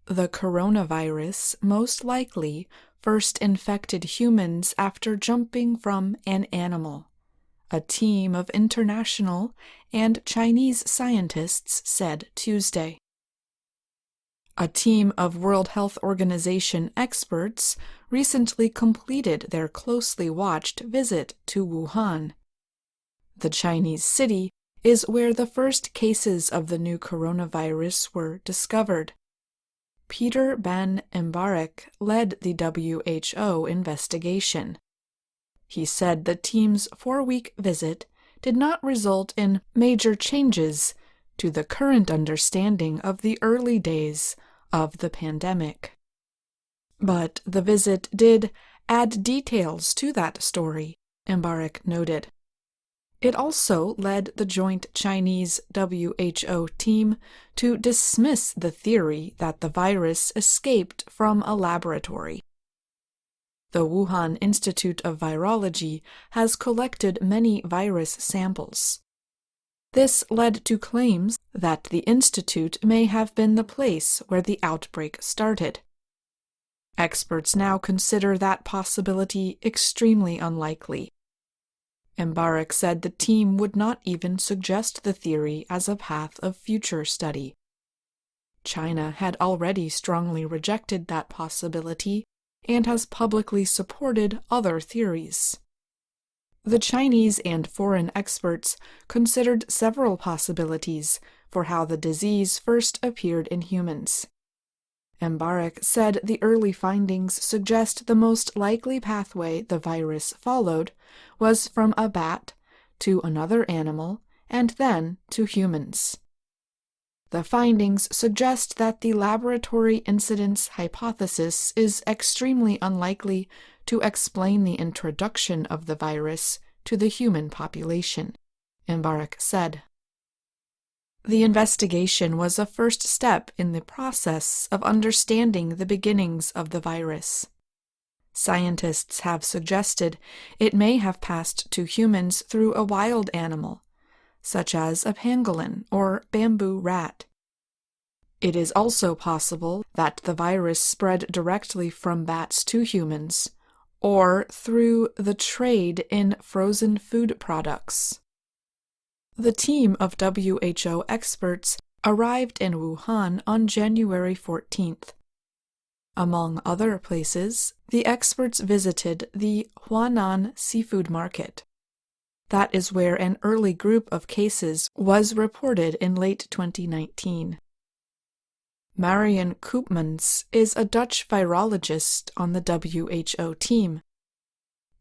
The coronavirus most likely first infected humans after jumping from an animal, a team of international and Chinese scientists said Tuesday. A team of World Health Organization experts recently completed their closely watched visit to Wuhan. The Chinese city is where the first cases of the new coronavirus were discovered. Ben Embarek led the WHO investigation. He said the team's 4-week visit did not result in major changes to the current understanding of the early days of the pandemic. But the visit did add details to that story, Embarek noted. It also led the joint Chinese WHO team to dismiss the theory that the virus escaped from a laboratory. The Wuhan Institute of Virology has collected many virus samples. This led to claims that the institute may have been the place where the outbreak started. Experts now consider that possibility extremely unlikely. Embarek said the team would not even suggest the theory as a path of future study. China had already strongly rejected that possibility and has publicly supported other theories. The Chinese and foreign experts considered several possibilities for how the disease first appeared in humans. Embarek said the early findings suggest the most likely pathway the virus followed was from a bat to another animal and then to humans. The findings suggest that the laboratory incidence hypothesis is extremely unlikely to explain the introduction of the virus to the human population, Embarek said. The investigation was a first step in the process of understanding the beginnings of the virus. Scientists have suggested it may have passed to humans through a wild animal, such as a pangolin or bamboo rat. It is also possible that the virus spread directly from bats to humans, or through the trade in frozen food products. The team of WHO experts arrived in Wuhan on January 14th. Among other places, the experts visited the Huanan seafood market. That is where an early group of cases was reported in late 2019. Marion Koopmans is a Dutch virologist on the WHO team.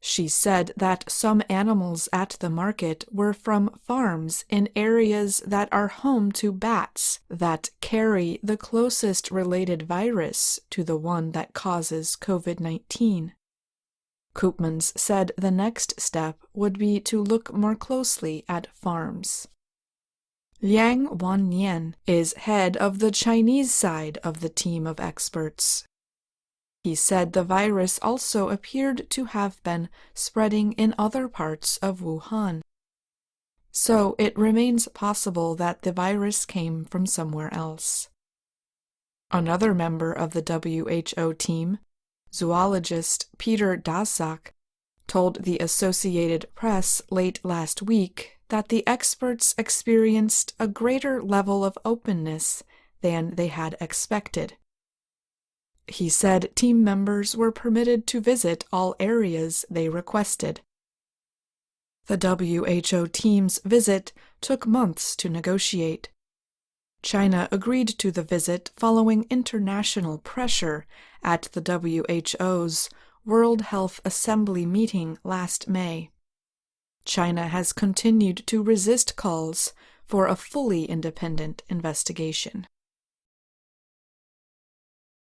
She said that some animals at the market were from farms in areas that are home to bats that carry the closest related virus to the one that causes COVID-19. Koopmans said the next step would be to look more closely at farms. Liang Wannian is head of the Chinese side of the team of experts. He said the virus also appeared to have been spreading in other parts of Wuhan. So it remains possible that the virus came from somewhere else. Another member of the WHO team, zoologist Peter Daszak, told the Associated Press late last week that the experts experienced a greater level of openness than they had expected. He said team members were permitted to visit all areas they requested. The WHO team's visit took months to negotiate. China agreed to the visit following international pressure at the WHO's World Health Assembly meeting last May. China has continued to resist calls for a fully independent investigation.